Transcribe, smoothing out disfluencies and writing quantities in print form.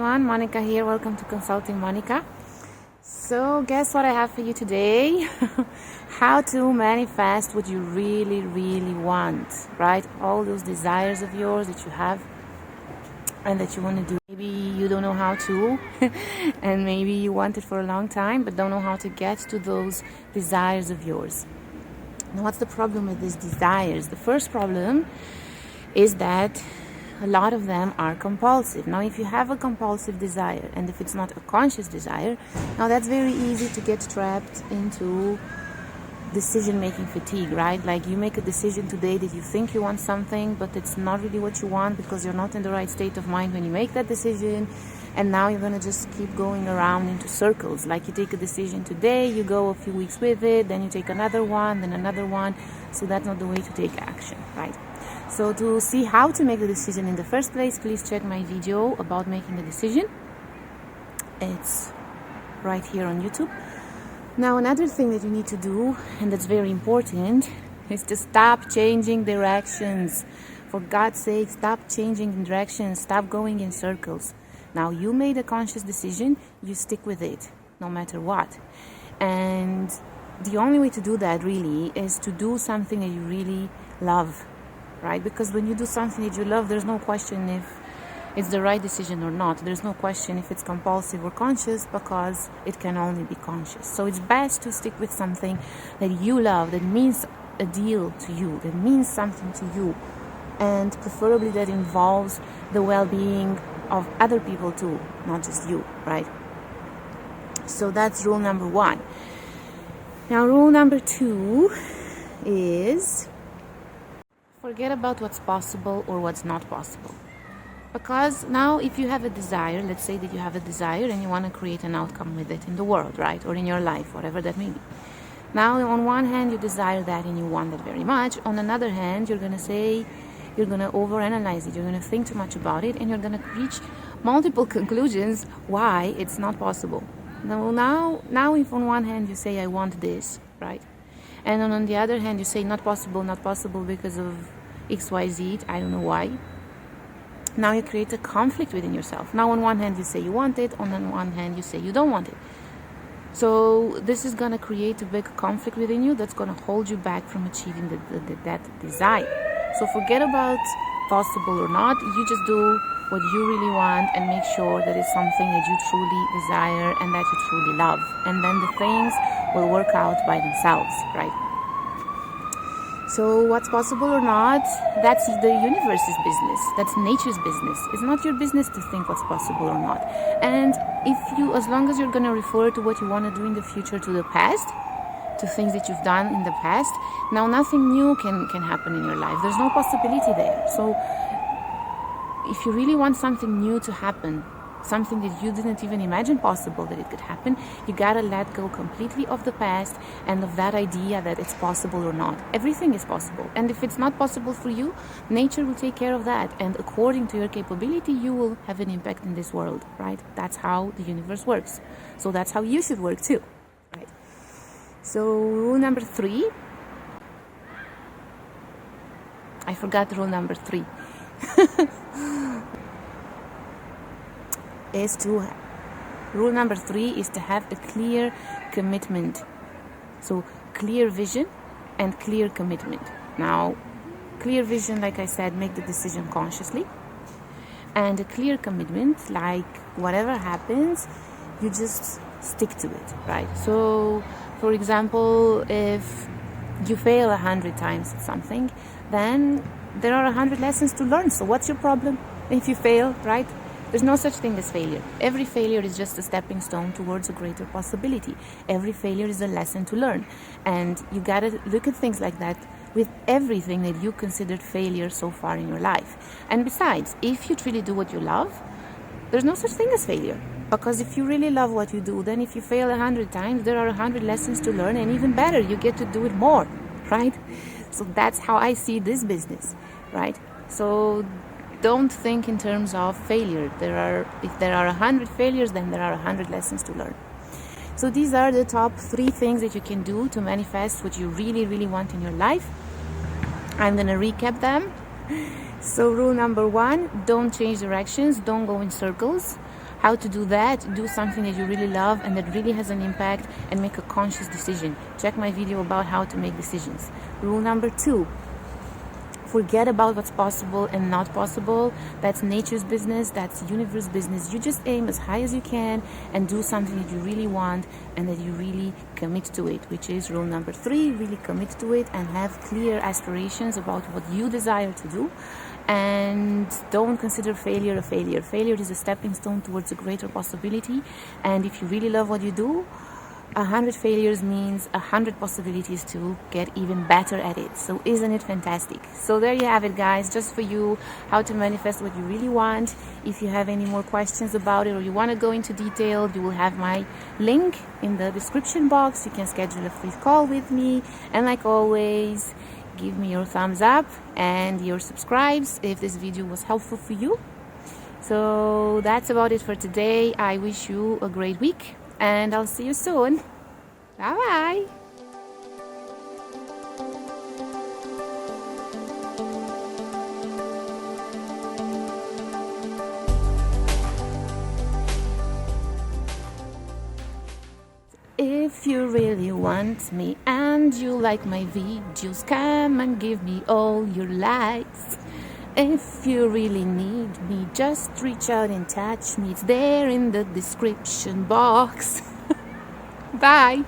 everyone, Monica here. Welcome to Consulting Monica. So guess what I have for you today? How to manifest what you really, really want, right? All those desires of yours that you have and that you want to do. Maybe you don't know how to and maybe you want it for a long time but don't know how to get to those desires of yours. Now, what's the problem with these desires? The first problem is that a lot of them are compulsive. Now, if you have a compulsive desire and if it's not a conscious desire, now that's very easy to get trapped into decision-making fatigue, right? Like you make a decision today that you think you want something, but it's not really what you want because you're not in the right state of mind when you make that decision. And now you're going to just keep going around into circles. Like you take a decision today, you go a few weeks with it, then you take another one, then another one. So that's not the way to take action, right? So to see how to make the decision in the first place, please check my video about making the decision. It's right here on YouTube. Now, another thing that you need to do, and that's very important, is to stop changing directions. For God's sake, stop changing directions, stop going in circles. Now, you made a conscious decision, you stick with it, no matter what. And the only way to do that, really, is to do something that you really love, right? Because when you do something that you love, there's no question if it's the right decision or not. There's no question if it's compulsive or conscious because it can only be conscious. So it's best to stick with something that you love, that means a deal to you, that means something to you, and preferably that involves the well-being of other people too, not just you, right? So that's rule number one. Now, rule number two is forget about what's possible or what's not possible. Because now if you have a desire, let's say that you have a desire and you want to create an outcome with it in the world, right? Or in your life, whatever that may be. Now, on one hand, you desire that and you want that very much. On another hand, you're going to say, you're going to overanalyze it. You're going to think too much about it and you're going to reach multiple conclusions why it's not possible. Now, if on one hand you say, I want this, right? And on the other hand, you say, not possible because of XYZ, I don't know why. Now you create a conflict within yourself. Now on one hand you say you want it, on one hand you say you don't want it. So this is going to create a big conflict within you that's going to hold you back from achieving that desire. So forget about possible or not. You just do what you really want and make sure that it's something that you truly desire and that you truly love. And then the things will work out by themselves, right? So what's possible or not, that's the universe's business. That's nature's business. It's not your business to think what's possible or not. And as long as you're going to refer to what you want to do in the future to the past, to things that you've done in the past, now nothing new can happen in your life. There's no possibility there. So if you really want something new to happen, something that you didn't even imagine possible that it could happen, you gotta let go completely of the past and of that idea that it's possible or not. Everything is possible, and if it's not possible for you, nature will take care of that, and according to your capability you will have an impact in this world, right? That's how the universe works. So that's how you should work too, right? So rule number 3, I forgot rule number 3. Rule number 3 is to have a clear commitment. So clear vision and clear commitment. Now, clear vision, like I said, make the decision consciously. And a clear commitment, like whatever happens, you just stick to it, right? So, for example, if you fail 100 times at something, then there are 100 lessons to learn. So what's your problem if you fail, right? There's no such thing as failure. Every failure is just a stepping stone towards a greater possibility. Every failure is a lesson to learn. And you gotta look at things like that with everything that you considered failure so far in your life. And besides, if you truly do what you love, there's no such thing as failure. Because if you really love what you do, then if you fail 100 times, there are 100 lessons to learn, and even better, you get to do it more, right? So that's how I see this business, right? So don't think in terms of failure. If there are 100 failures, then there are 100 lessons to learn. So these are the top 3 things that you can do to manifest what you really, really want in your life. I'm going to recap them. So rule number 1, don't change directions, don't go in circles. How to do that? Do something that you really love and that really has an impact, and make a conscious decision. Check my video about how to make decisions. Rule number 2, forget about what's possible and not possible. That's nature's business, that's universe business. You just aim as high as you can and do something that you really want and that you really commit to it, which is rule number 3. Really commit to it and have clear aspirations about what you desire to do. And don't consider failure a failure. Failure is a stepping stone towards a greater possibility. And if you really love what you do, 100 failures means 100 possibilities to get even better at it. So isn't it fantastic? So there you have it, guys, just for you, how to manifest what you really want. If you have any more questions about it or you want to go into detail, you will have my link in the description box. You can schedule a free call with me, and like always, give me your thumbs up and your subscribes if this video was helpful for you. So that's about it for today. I wish you a great week, and I'll see you soon. Bye bye. If you really want me and you like my videos, come and give me all your likes. If you really need me, just reach out and touch me. It's there in the description box. Bye.